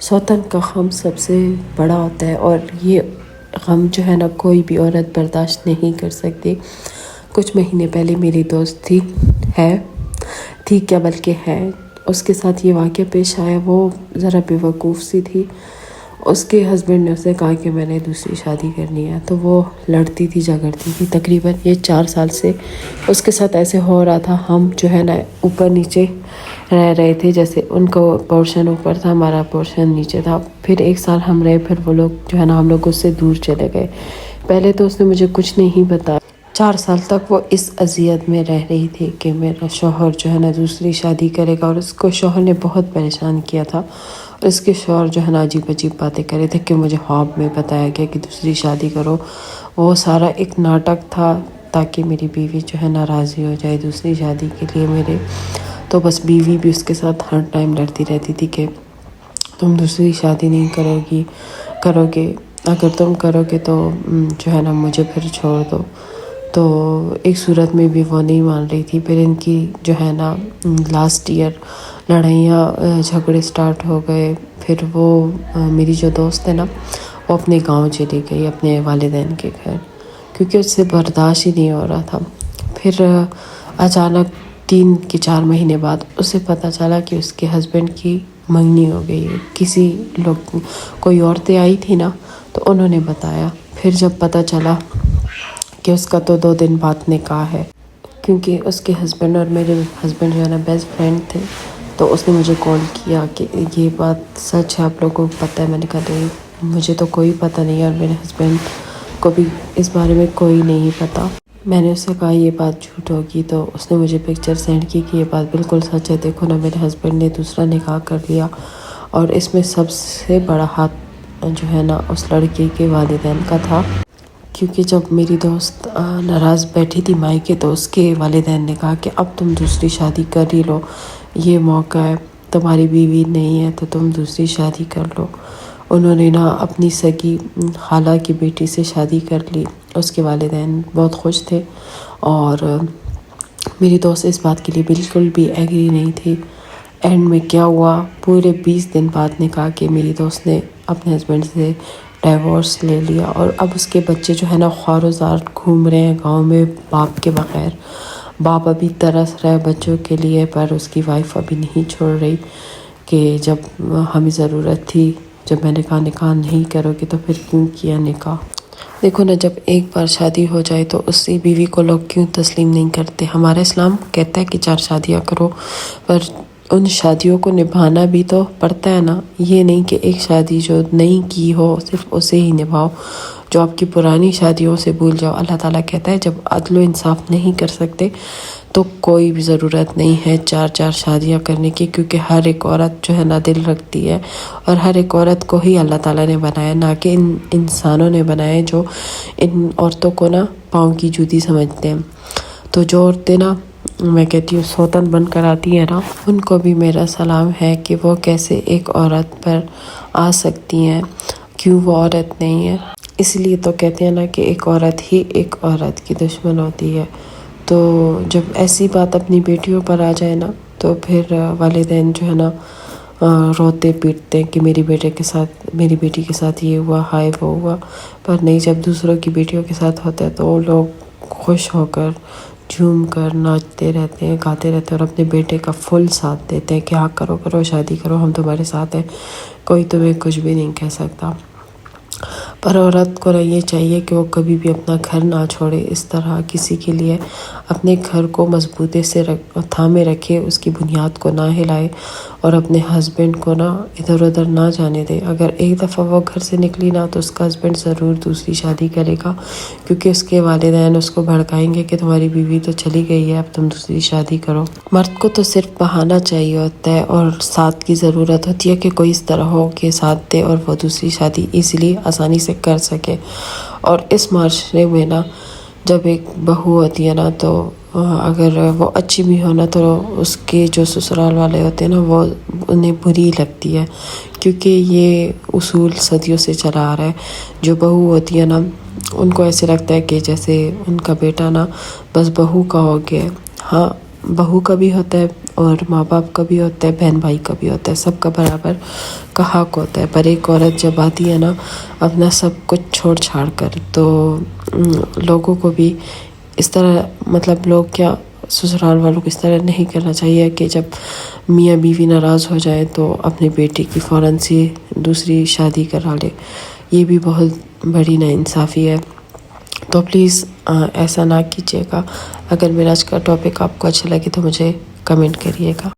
سوتن کا غم سب سے بڑا ہوتا ہے، اور یہ غم جو ہے نا کوئی بھی عورت برداشت نہیں کر سکتی۔ کچھ مہینے پہلے میری دوست تھی کیا بلکہ ہے، اس کے ساتھ یہ واقعہ پیش آیا۔ وہ ذرا بے وقوف سی تھی۔ اس کے ہسبینڈ نے اسے کہا کہ میں نے دوسری شادی کرنی ہے، تو وہ لڑتی تھی، جھگڑتی تھی۔ تقریباً یہ 4 سال سے اس کے ساتھ ایسے ہو رہا تھا۔ ہم جو ہے نا اوپر نیچے رہ رہے تھے، جیسے ان کو پورشن اوپر تھا، ہمارا پورشن نیچے تھا۔ پھر 1 سال ہم رہے، پھر وہ لوگ جو ہے نا ہم لوگ اس سے دور چلے گئے۔ پہلے تو اس نے مجھے کچھ نہیں بتایا۔ 4 سال تک وہ اس اذیت میں رہ رہی تھی کہ میرا شوہر جو ہے نا دوسری شادی کرے گا، اور اس کو شوہر نے بہت پریشان کیا تھا۔ اس کے شوہر جو ہے نا عجیب عجیب باتیں کر رہے تھے کہ مجھے خواب میں بتایا گیا کہ دوسری شادی کرو۔ وہ سارا ایک ناٹک تھا تاکہ میری بیوی جو ہے نا راضی ہو جائے دوسری شادی کے لیے میرے۔ تو بس بیوی بھی اس کے ساتھ ہر ٹائم لڑتی رہتی تھی کہ تم دوسری شادی نہیں کرو گے، اگر تم کرو گے تو جو ہے نا مجھے پھر چھوڑ دو۔ تو ایک صورت میں بھی وہ نہیں مان رہی تھی۔ پھر ان کی جو ہے نا لاسٹ ایئر لڑائیاں جھگڑے سٹارٹ ہو گئے۔ پھر وہ میری جو دوست ہے نا وہ اپنے گاؤں چلی گئی، اپنے والدین کے گھر، کیونکہ اس سے برداشت ہی نہیں ہو رہا تھا۔ پھر اچانک 3 کے 4 مہینے بعد اسے پتہ چلا کہ اس کے ہسبینڈ کی منگنی ہو گئی ہے۔ کوئی عورتیں آئی تھی نا تو انہوں نے بتایا۔ پھر جب پتہ چلا کہ اس کا تو 2 دن بعد نکاح ہے، کیونکہ اس کے ہسبینڈ اور میرے ہسبینڈ جو ہے نا بیسٹ فرینڈ تھے، تو اس نے مجھے کال کیا کہ یہ بات سچ ہے، آپ لوگوں کو پتہ ہے؟ میں نے کہا نہیں، مجھے تو کوئی پتہ نہیں ہے، اور میرے ہسبینڈ کو بھی اس بارے میں کوئی نہیں پتہ۔ میں نے اس سے کہا یہ بات جھوٹ ہوگی، تو اس نے مجھے پکچر سینڈ کی کہ یہ بات بالکل سچ ہے، دیکھو نا میرے ہسبینڈ نے دوسرا نکاح کر لیا، اور اس میں سب سے بڑا ہاتھ جو ہے نا اس لڑکی کے والدین کا تھا۔ کیونکہ جب میری دوست ناراض بیٹھی تھی مائکے، تو اس کے والدین نے کہا کہ اب تم دوسری شادی کر ہی لو، یہ موقع ہے، تمہاری بیوی نہیں ہے تو تم دوسری شادی کر لو۔ انہوں نے نا اپنی سگی خالہ کی بیٹی سے شادی کر لی۔ اس کے والدین بہت خوش تھے، اور میری دوست اس بات کے لیے بالکل بھی ایگری نہیں تھی۔ اینڈ میں کیا ہوا، پورے 20 دن بعد نکاح کے میری دوست نے اپنے ہسبینڈ سے ڈیورس لے لیا، اور اب اس کے بچے جو ہے نا خوار و زار گھوم رہے ہیں گاؤں میں باپ کے بغیر۔ باپ ابھی ترس رہا ہے بچوں کے لیے، پر اس کی وائف ابھی نہیں چھوڑ رہی کہ جب ہمیں ضرورت تھی، جب میں نے کہا نکاح نہیں کرو گے تو پھر کیوں کیا نکاح؟ دیکھو نا، جب ایک بار شادی ہو جائے تو اسی بیوی کو لوگ کیوں تسلیم نہیں کرتے؟ ہمارا اسلام کہتا ہے کہ 4 شادیاں کرو، پر ان شادیوں کو نبھانا بھی تو پڑتا ہے نا۔ یہ نہیں کہ ایک شادی جو نہیں کی ہو صرف اسے ہی نبھاؤ، جو آپ کی پرانی شادیوں سے بھول جاؤ۔ اللہ تعالیٰ کہتا ہے جب عدل و انصاف نہیں کر سکتے تو کوئی بھی ضرورت نہیں ہے 4 شادیاں کرنے کی، کیونکہ ہر ایک عورت جو ہے نا دل رکھتی ہے، اور ہر ایک عورت کو ہی اللہ تعالیٰ نے بنایا، نہ کہ ان انسانوں نے بنایا جو ان عورتوں کو نا پاؤں کی جوتی سمجھتے ہیں۔ تو جو عورتیں نا میں کہتی ہوں سوتن بن کر آتی ہیں نا، ان کو بھی میرا سلام ہے کہ وہ کیسے ایک عورت پر آ سکتی ہیں، کیوں وہ عورت نہیں ہے؟ اس لیے تو کہتے ہیں نا کہ ایک عورت ہی ایک عورت کی دشمن ہوتی ہے۔ تو جب ایسی بات اپنی بیٹیوں پر آ جائے نا تو پھر والدین جو ہے نا روتے پیٹتے ہیں کہ میری بیٹی کے ساتھ یہ ہوا، ہائے وہ ہوا۔ پر نہیں، جب دوسروں کی بیٹیوں کے ساتھ ہوتا ہے تو وہ لوگ خوش ہو کر جھوم کر ناچتے رہتے ہیں، گاتے رہتے ہیں، اور اپنے بیٹے کا فل ساتھ دیتے ہیں کہ ہاں کرو شادی کرو، ہم تمہارے ساتھ ہیں، کوئی تمہیں کچھ بھی نہیں کہہ سکتا۔ پر عورت کو یہ چاہیے کہ وہ کبھی بھی اپنا گھر نہ چھوڑے اس طرح کسی کے لیے، اپنے گھر کو مضبوطی سے تھامے رکھے، اس کی بنیاد کو نہ ہلائے، اور اپنے ہسبینڈ کو نا ادھر ادھر نہ جانے دے۔ اگر ایک دفعہ وہ گھر سے نکلی نا تو اس کا ہسبینڈ ضرور دوسری شادی کرے گا، کیونکہ اس کے والدین اس کو بھڑکائیں گے کہ تمہاری بیوی تو چلی گئی ہے، اب تم دوسری شادی کرو۔ مرد کو تو صرف بہانہ چاہیے ہوتا ہے، اور ساتھ کی ضرورت ہوتی ہے کہ کوئی اس طرح ہو کہ ساتھ دے اور وہ دوسری شادی ایزیلی آسانی سے کر سکے۔ اور اس معاشرے میں نا جب ایک بہو ہوتی ہے نا تو اگر وہ اچھی بھی ہو نا تو اس کے جو سسرال والے ہوتے ہیں نا وہ انہیں بری لگتی ہے، کیونکہ یہ اصول صدیوں سے چلا آ رہا ہے۔ جو بہو ہوتی ہے نا ان کو ایسے لگتا ہے کہ جیسے ان کا بیٹا نا بس بہو کا ہو گیا۔ ہاں، بہو کا بھی ہوتا ہے اور ماں باپ کا بھی ہوتا ہے، بہن بھائی کا بھی ہوتا ہے، سب کا برابر کا حق ہوتا ہے. پر ایک عورت جب آتی ہے نا اپنا سب کچھ چھوڑ چھاڑ کر، تو لوگوں کو بھی اس طرح، مطلب لوگ کیا سسرال والوں کو اس طرح نہیں کرنا چاہیے کہ جب میاں بیوی ناراض ہو جائے تو اپنی بیٹی کی فوراً سی دوسری شادی کرا لے. یہ بھی بہت بڑی ناانصافی ہے. تو پلیز ایسا نہ کیجیے گا. اگر میرا آج کا ٹاپک آپ کو اچھا لگے تو مجھے کمنٹ کریے گا.